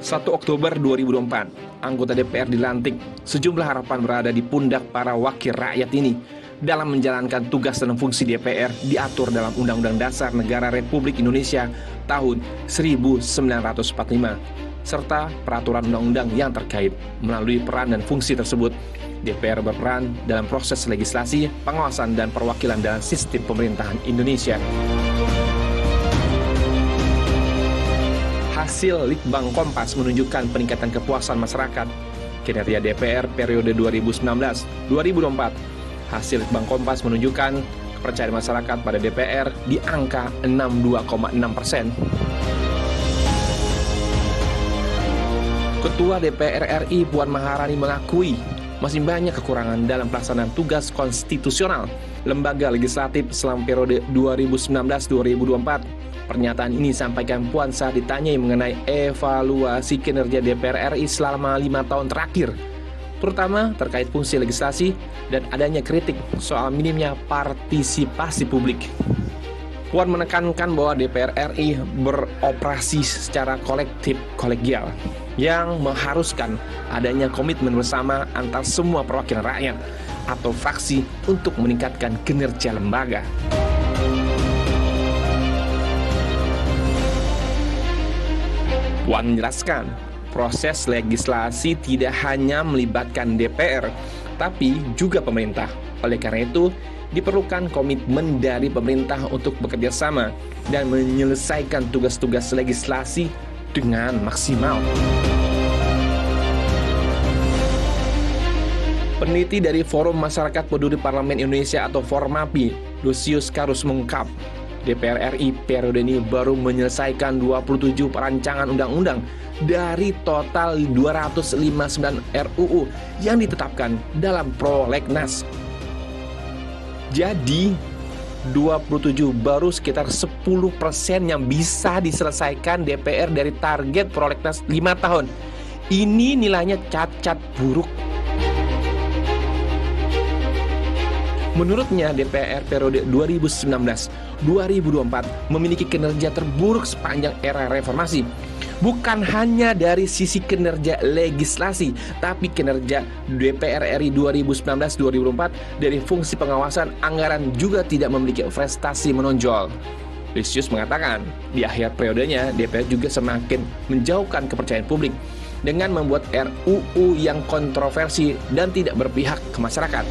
1 Oktober 2024, anggota DPR dilantik. Sejumlah harapan berada di pundak para wakil rakyat ini dalam menjalankan tugas dan fungsi DPR diatur dalam Undang-Undang Dasar Negara Republik Indonesia tahun 1945, serta peraturan undang-undang yang terkait. Melalui peran dan fungsi tersebut, DPR berperan dalam proses legislasi, pengawasan, dan perwakilan dalam sistem pemerintahan Indonesia. Hasil Litbang Kompas menunjukkan peningkatan kepuasan masyarakat kinerja DPR periode 2019-2024. Hasil Litbang Kompas menunjukkan kepercayaan masyarakat pada DPR di angka 62,6%. Ketua DPR RI Puan Maharani mengakui masih banyak kekurangan dalam pelaksanaan tugas konstitusional lembaga legislatif selama periode 2019-2024. Pernyataan ini disampaikan Puan saat ditanyai mengenai evaluasi kinerja DPR RI selama 5 tahun terakhir, terutama terkait fungsi legislasi dan adanya kritik soal minimnya partisipasi publik. Puan menekankan bahwa DPR RI beroperasi secara kolegial yang mengharuskan adanya komitmen bersama antar semua perwakilan rakyat atau fraksi untuk meningkatkan kinerja lembaga. Puan menjelaskan, proses legislasi tidak hanya melibatkan DPR, tapi juga pemerintah. Oleh karena itu, diperlukan komitmen dari pemerintah untuk bekerja sama dan menyelesaikan tugas-tugas legislasi dengan maksimal. Peneliti dari Forum Masyarakat Peduli Parlemen Indonesia atau Formapi, Lucius Karus mengungkap, DPR RI periode ini baru menyelesaikan 27 perancangan undang-undang dari total 259 RUU yang ditetapkan dalam prolegnas. Jadi 27 baru sekitar 10% yang bisa diselesaikan DPR dari target prolegnas 5 tahun. Ini nilainya cacat buruk. Menurutnya, DPR periode 2019-2024 memiliki kinerja terburuk sepanjang era reformasi. Bukan hanya dari sisi kinerja legislasi, tapi kinerja DPR RI 2019-2024 dari fungsi pengawasan anggaran juga tidak memiliki prestasi menonjol. Lucius mengatakan, di akhir periodenya DPR juga semakin menjauhkan kepercayaan publik dengan membuat RUU yang kontroversi dan tidak berpihak ke masyarakat.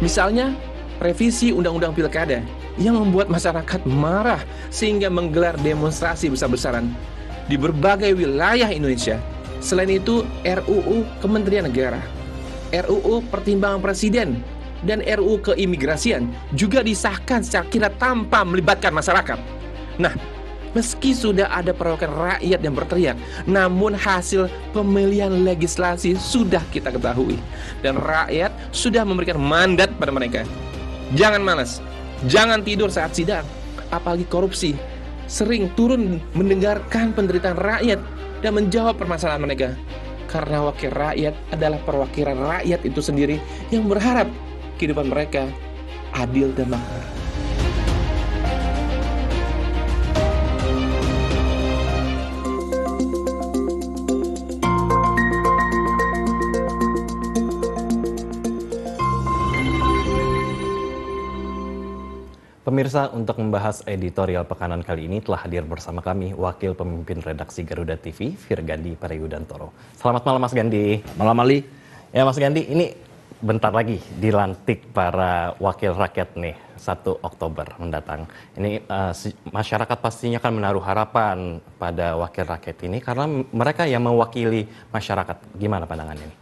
Misalnya, revisi Undang-Undang Pilkada yang membuat masyarakat marah sehingga menggelar demonstrasi besar-besaran di berbagai wilayah Indonesia. Selain itu, RUU Kementerian Negara, RUU Pertimbangan Presiden, dan RUU Keimigrasian juga disahkan secara kira tanpa melibatkan masyarakat. Nah, meski sudah ada perwakilan rakyat yang berteriak, namun hasil pemilihan legislasi sudah kita ketahui. Dan rakyat sudah memberikan mandat pada mereka. Jangan malas, jangan tidur saat sidang, apalagi korupsi. Sering turun mendengarkan penderitaan rakyat dan menjawab permasalahan mereka. Karena wakil rakyat adalah perwakilan rakyat itu sendiri yang berharap kehidupan mereka adil dan makmur. Pemirsa, untuk membahas editorial pekanan kali ini telah hadir bersama kami Wakil Pemimpin Redaksi Garuda TV, Virgandi Pariyudantoro. Selamat malam Mas Gandhi. Malam Ali. Ya Mas Gandhi, ini bentar lagi dilantik para wakil rakyat nih, 1 Oktober mendatang. Ini masyarakat pastinya akan menaruh harapan pada wakil rakyat ini karena mereka yang mewakili masyarakat. Gimana pandangannya ini?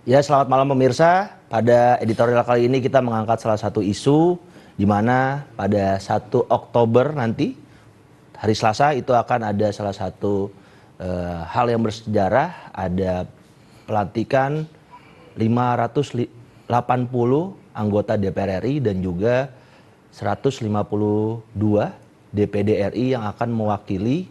Ya, selamat malam pemirsa. Pada editorial kali ini kita mengangkat salah satu isu di mana pada 1 Oktober nanti, hari Selasa, itu akan ada salah satu hal yang bersejarah, ada pelantikan 580 anggota DPR RI dan juga 152 DPD RI yang akan mewakili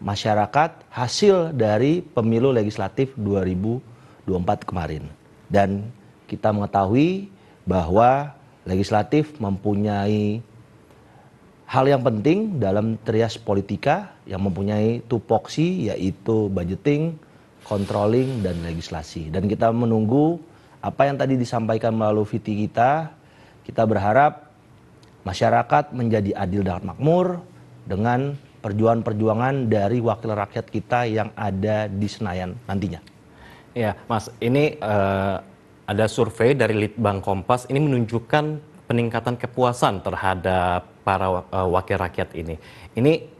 masyarakat hasil dari pemilu legislatif 2024 kemarin. Dan kita mengetahui bahwa legislatif mempunyai hal yang penting dalam trias politika yang mempunyai tupoksi, yaitu budgeting, controlling, dan legislasi. Dan kita menunggu apa yang tadi disampaikan melalui VT kita berharap masyarakat menjadi adil dan makmur dengan perjuangan-perjuangan dari wakil rakyat kita yang ada di Senayan nantinya. Ya, Mas, ini ada survei dari Litbang Kompas, ini menunjukkan peningkatan kepuasan terhadap para wakil rakyat ini. Ini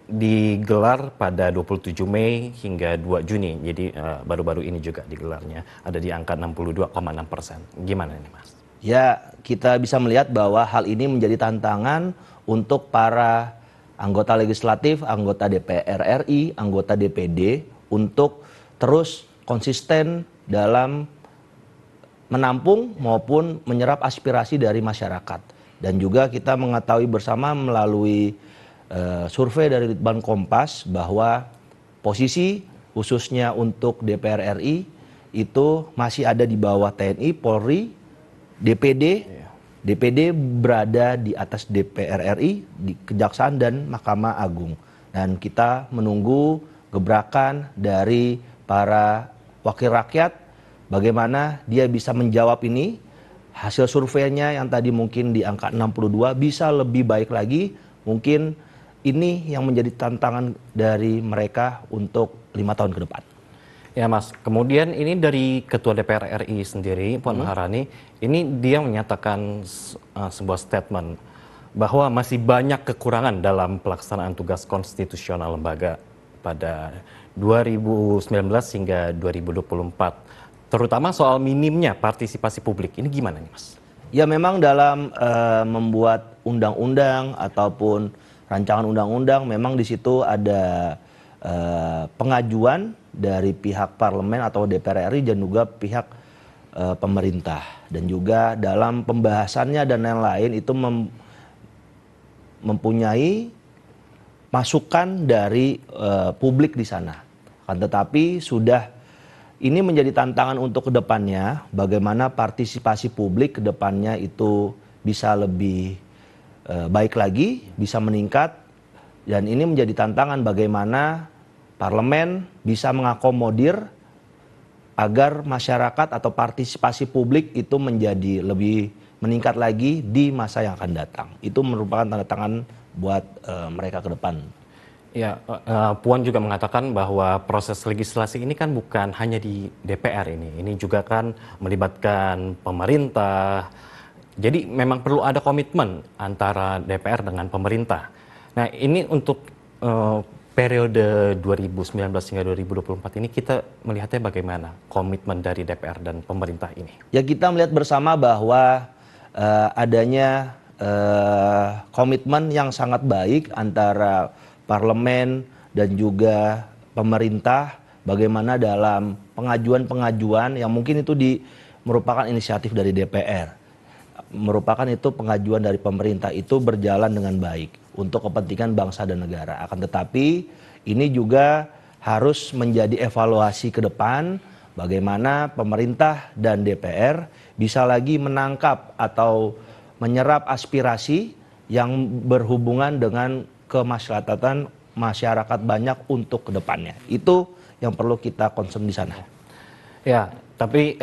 digelar pada 27 Mei hingga 2 Juni, jadi baru-baru ini juga digelarnya, ada di angka 62,6%. Gimana ini, Mas? Ya, kita bisa melihat bahwa hal ini menjadi tantangan untuk para anggota legislatif, anggota DPR RI, anggota DPD untuk terus konsisten dalam menampung maupun menyerap aspirasi dari masyarakat. Dan juga kita mengetahui bersama melalui survei dari Litbang Kompas bahwa posisi khususnya untuk DPR RI itu masih ada di bawah TNI, Polri, DPD. DPD berada di atas DPR RI, di Kejaksaan dan Mahkamah Agung. Dan kita menunggu gebrakan dari para wakil rakyat, bagaimana dia bisa menjawab ini. Hasil surveinya yang tadi mungkin di angka 62 bisa lebih baik lagi. Mungkin ini yang menjadi tantangan dari mereka untuk 5 tahun ke depan. Ya, Mas, kemudian ini dari Ketua DPR RI sendiri, Puan Maharani, ini dia menyatakan sebuah statement bahwa masih banyak kekurangan dalam pelaksanaan tugas konstitusional lembaga pada 2019 hingga 2024, terutama soal minimnya partisipasi publik. Ini gimana nih, Mas? Ya, memang dalam membuat undang-undang ataupun rancangan undang-undang, memang di situ ada pengajuan dari pihak parlemen atau DPR RI dan juga pihak pemerintah. Dan juga dalam pembahasannya dan lain-lain itu mempunyai masukan dari publik di sana. Akan tetapi sudah ini menjadi tantangan untuk kedepannya, bagaimana partisipasi publik kedepannya itu bisa lebih baik lagi, bisa meningkat. Dan ini menjadi tantangan bagaimana parlemen bisa mengakomodir agar masyarakat atau partisipasi publik itu menjadi lebih meningkat lagi di masa yang akan datang. Itu merupakan tanda tangan buat mereka ke depan. Ya, Puan juga mengatakan bahwa proses legislasi ini kan bukan hanya di DPR ini juga kan melibatkan pemerintah. Jadi memang perlu ada komitmen antara DPR dengan pemerintah. Nah, ini untuk periode 2019 hingga 2024 ini kita melihatnya bagaimana komitmen dari DPR dan pemerintah ini? Ya, kita melihat bersama bahwa adanya komitmen yang sangat baik antara parlemen dan juga pemerintah, bagaimana dalam pengajuan-pengajuan yang mungkin itu merupakan inisiatif dari DPR, merupakan itu pengajuan dari pemerintah itu berjalan dengan baik untuk kepentingan bangsa dan negara. Akan tetapi ini juga harus menjadi evaluasi ke depan bagaimana pemerintah dan DPR bisa lagi menangkap atau menyerap aspirasi yang berhubungan dengan kemaslahatan masyarakat banyak untuk kedepannya. Itu yang perlu kita concern di sana. Ya, tapi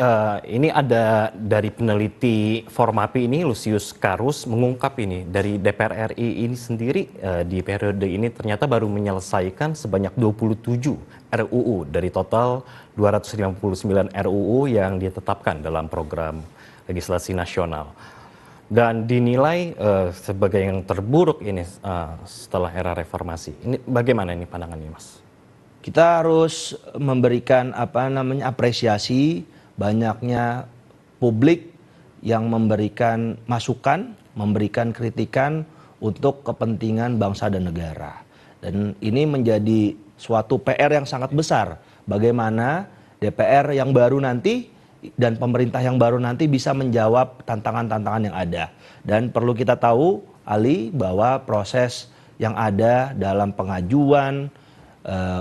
ini ada dari peneliti Formapi ini, Lusius Karus, mengungkap ini dari DPR RI ini sendiri di periode ini ternyata baru menyelesaikan sebanyak 27 RUU dari total 259 RUU yang ditetapkan dalam program legislasi nasional. Dan dinilai sebagai yang terburuk ini setelah era reformasi. Ini bagaimana ini pandangannya, Mas? Kita harus memberikan apresiasi banyaknya publik yang memberikan masukan, memberikan kritikan untuk kepentingan bangsa dan negara. Dan ini menjadi suatu PR yang sangat besar. Bagaimana DPR yang baru nanti dan pemerintah yang baru nanti bisa menjawab tantangan-tantangan yang ada. Dan perlu kita tahu, Ali, bahwa proses yang ada dalam pengajuan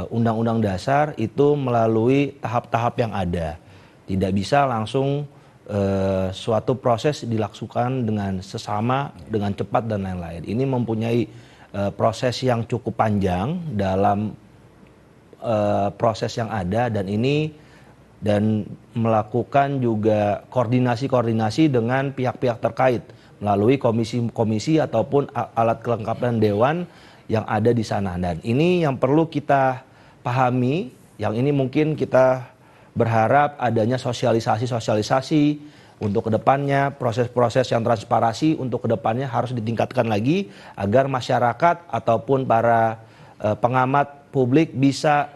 Undang-Undang Dasar itu melalui tahap-tahap yang ada. Tidak bisa langsung suatu proses dilakukan dengan sesama, dengan cepat dan lain-lain. Ini mempunyai proses yang cukup panjang dalam proses yang ada, dan melakukan juga koordinasi dengan pihak-pihak terkait melalui komisi-komisi ataupun alat kelengkapan dewan yang ada di sana. Dan ini yang perlu kita pahami, yang ini mungkin kita berharap adanya sosialisasi untuk kedepannya, proses-proses yang transparansi untuk kedepannya harus ditingkatkan lagi agar masyarakat ataupun para pengamat publik bisa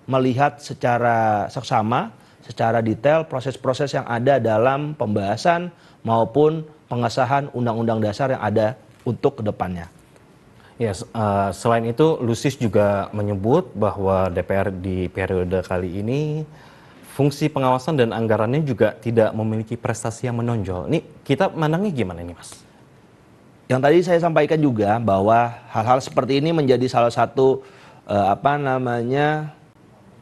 melihat secara seksama, secara detail proses-proses yang ada dalam pembahasan maupun pengesahan Undang-Undang Dasar yang ada untuk kedepannya. Ya, selain itu Lusius juga menyebut bahwa DPR di periode kali ini fungsi pengawasan dan anggarannya juga tidak memiliki prestasi yang menonjol. Ini kita mandangnya gimana nih, Mas? Yang tadi saya sampaikan juga bahwa hal-hal seperti ini menjadi salah satu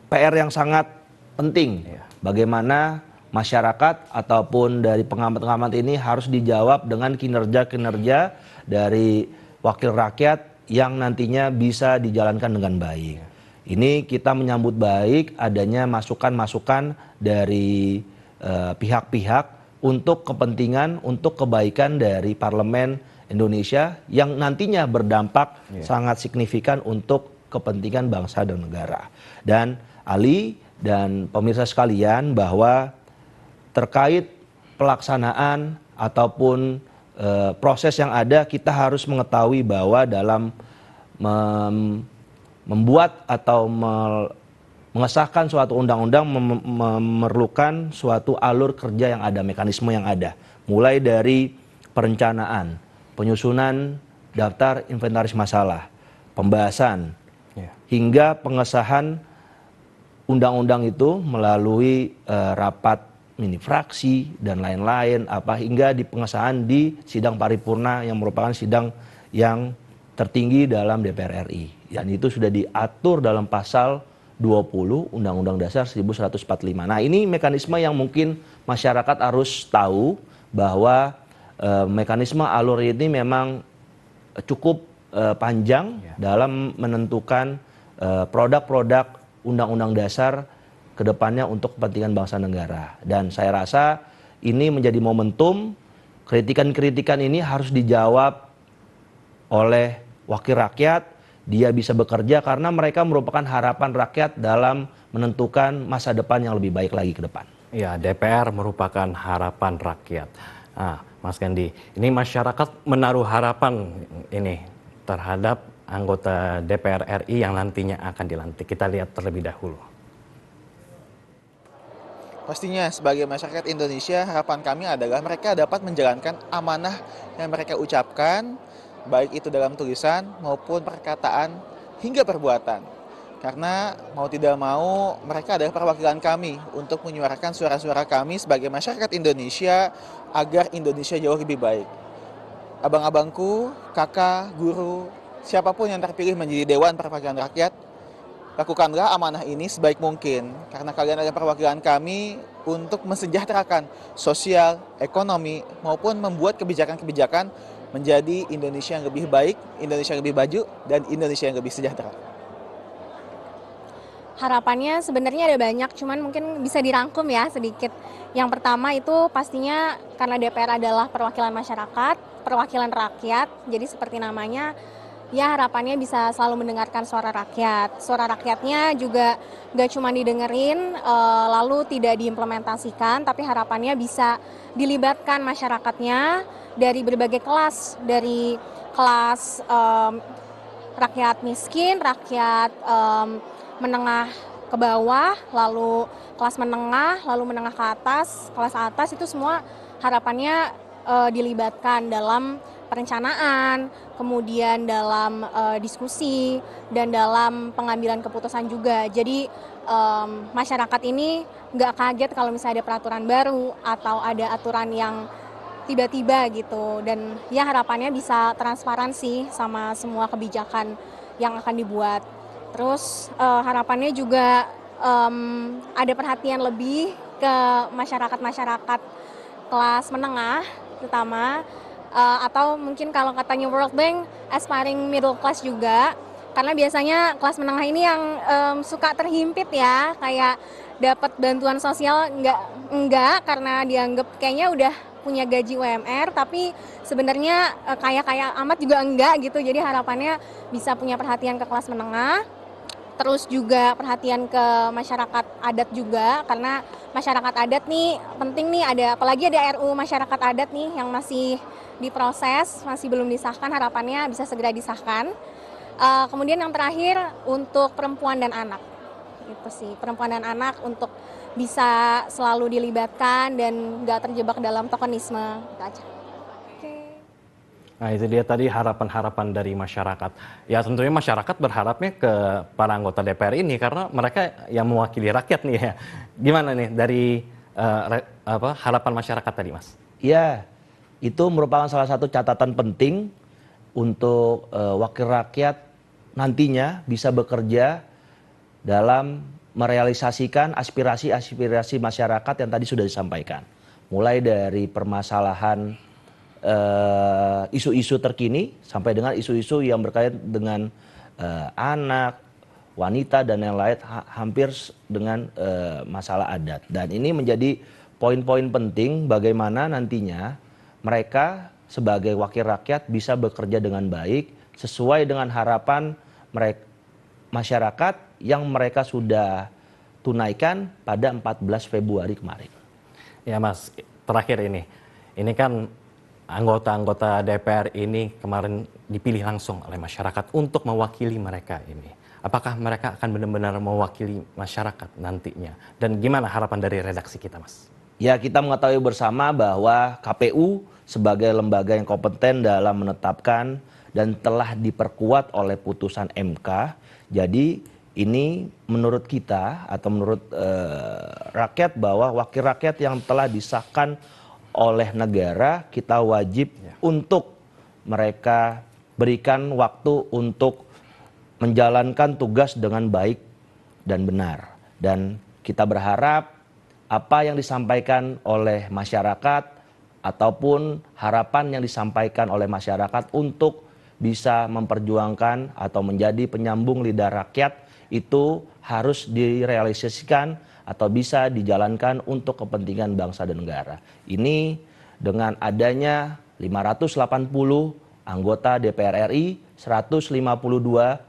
PR yang sangat penting. Bagaimana masyarakat ataupun dari pengamat-pengamat ini harus dijawab dengan kinerja-kinerja dari wakil rakyat yang nantinya bisa dijalankan dengan baik. Ini kita menyambut baik adanya masukan-masukan dari pihak-pihak untuk kepentingan, untuk kebaikan dari Parlemen Indonesia yang nantinya berdampak sangat signifikan untuk kepentingan bangsa dan negara. Dan Ali dan pemirsa sekalian, bahwa terkait pelaksanaan ataupun proses yang ada, kita harus mengetahui bahwa dalam membuat atau mengesahkan suatu undang-undang memerlukan suatu alur kerja yang ada, mekanisme yang ada. Mulai dari perencanaan, penyusunan daftar inventaris masalah, pembahasan, hingga pengesahan undang-undang itu melalui rapat mini fraksi dan lain-lain, hingga di pengesahan di sidang paripurna yang merupakan sidang yang tertinggi dalam DPR RI. Dan itu sudah diatur dalam pasal 20 Undang-Undang Dasar 1145. Nah, ini mekanisme yang mungkin masyarakat harus tahu bahwa mekanisme alur ini memang cukup panjang dalam menentukan produk-produk Undang-Undang Dasar ke depannya untuk kepentingan bangsa negara. Dan saya rasa ini menjadi momentum, kritikan-kritikan ini harus dijawab oleh wakil rakyat. Dia bisa bekerja karena mereka merupakan harapan rakyat dalam menentukan masa depan yang lebih baik lagi ke depan. Ya, DPR merupakan harapan rakyat. Nah, Mas Gandhi, ini masyarakat menaruh harapan ini terhadap anggota DPR RI yang nantinya akan dilantik. Kita lihat terlebih dahulu. Pastinya sebagai masyarakat Indonesia, harapan kami adalah mereka dapat menjalankan amanah yang mereka ucapkan, baik itu dalam tulisan maupun perkataan hingga perbuatan. Karena mau tidak mau mereka adalah perwakilan kami untuk menyuarakan suara-suara kami sebagai masyarakat Indonesia agar Indonesia jauh lebih baik. Abang-abangku, kakak, guru, siapapun yang terpilih menjadi Dewan Perwakilan Rakyat, lakukanlah amanah ini sebaik mungkin. Karena kalian adalah perwakilan kami untuk mensejahterakan sosial, ekonomi, maupun membuat kebijakan-kebijakan menjadi Indonesia yang lebih baik, Indonesia yang lebih maju, dan Indonesia yang lebih sejahtera. Harapannya sebenarnya ada banyak, cuman mungkin bisa dirangkum ya sedikit. Yang pertama itu pastinya karena DPR adalah perwakilan masyarakat, perwakilan rakyat, jadi seperti namanya, ya harapannya bisa selalu mendengarkan suara rakyat. Suara rakyatnya juga gak cuma didengerin lalu tidak diimplementasikan, tapi harapannya bisa dilibatkan masyarakatnya dari berbagai kelas, dari kelas rakyat miskin, rakyat menengah ke bawah, lalu kelas menengah, lalu menengah ke atas, kelas atas, itu semua harapannya dilibatkan dalam perencanaan, kemudian dalam diskusi, dan dalam pengambilan keputusan juga. Jadi masyarakat ini nggak kaget kalau misalnya ada peraturan baru atau ada aturan yang tiba-tiba gitu. Dan ya harapannya bisa transparansi sama semua kebijakan yang akan dibuat. Terus harapannya juga ada perhatian lebih ke masyarakat-masyarakat kelas menengah terutama, atau mungkin kalau katanya World Bank aspiring middle class juga, karena biasanya kelas menengah ini yang suka terhimpit ya, kayak dapat bantuan sosial enggak karena dianggap kayaknya udah punya gaji UMR, tapi sebenarnya kaya-kaya amat juga enggak gitu. Jadi harapannya bisa punya perhatian ke kelas menengah, terus juga perhatian ke masyarakat adat juga, karena masyarakat adat nih penting nih, apalagi ada RUU masyarakat adat nih yang masih diproses, masih belum disahkan, harapannya bisa segera disahkan. Kemudian yang terakhir untuk perempuan dan anak, itu sih, perempuan dan anak untuk bisa selalu dilibatkan dan nggak terjebak dalam tokenisme, itu aja. Nah itu dia tadi harapan-harapan dari masyarakat. Ya tentunya masyarakat berharapnya ke para anggota DPR ini karena mereka yang mewakili rakyat nih ya. Gimana nih dari harapan masyarakat tadi, Mas? Ya, itu merupakan salah satu catatan penting untuk wakil rakyat nantinya bisa bekerja dalam merealisasikan aspirasi-aspirasi masyarakat yang tadi sudah disampaikan. Mulai dari permasalahan isu-isu terkini sampai dengan isu-isu yang berkaitan dengan anak, wanita dan yang lain, hampir dengan masalah adat. Dan ini menjadi poin-poin penting bagaimana nantinya mereka sebagai wakil rakyat bisa bekerja dengan baik sesuai dengan harapan mereka, masyarakat yang mereka sudah tunaikan pada 14 Februari kemarin. Ya Mas, terakhir ini kan anggota-anggota DPR ini kemarin dipilih langsung oleh masyarakat untuk mewakili mereka ini. Apakah mereka akan benar-benar mewakili masyarakat nantinya? Dan gimana harapan dari redaksi kita, Mas? Ya, kita mengetahui bersama bahwa KPU sebagai lembaga yang kompeten dalam menetapkan dan telah diperkuat oleh putusan MK. Jadi ini menurut kita atau menurut rakyat bahwa wakil rakyat yang telah disahkan oleh negara, kita wajib untuk mereka berikan waktu untuk menjalankan tugas dengan baik dan benar. Dan kita berharap apa yang disampaikan oleh masyarakat ataupun harapan yang disampaikan oleh masyarakat untuk bisa memperjuangkan atau menjadi penyambung lidah rakyat itu harus direalisasikan atau bisa dijalankan untuk kepentingan bangsa dan negara. Ini dengan adanya 580 anggota DPR RI, 152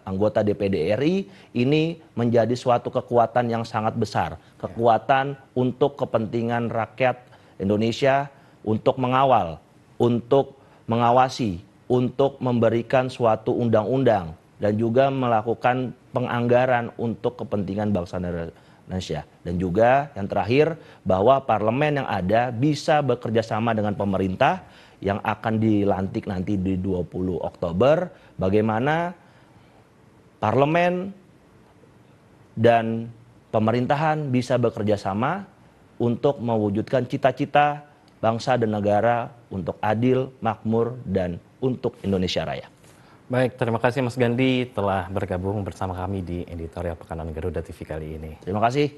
anggota DPD RI, ini menjadi suatu kekuatan yang sangat besar. Kekuatan untuk kepentingan rakyat Indonesia, untuk mengawal, untuk mengawasi, untuk memberikan suatu undang-undang, dan juga melakukan penganggaran untuk kepentingan bangsa dan Indonesia. Dan juga yang terakhir bahwa parlemen yang ada bisa bekerja sama dengan pemerintah yang akan dilantik nanti di 20 Oktober. Bagaimana parlemen dan pemerintahan bisa bekerja sama untuk mewujudkan cita-cita bangsa dan negara untuk adil, makmur, dan untuk Indonesia Raya. Baik, terima kasih Mas Gandhi telah bergabung bersama kami di editorial Pekanan Garuda TV kali ini. Terima kasih.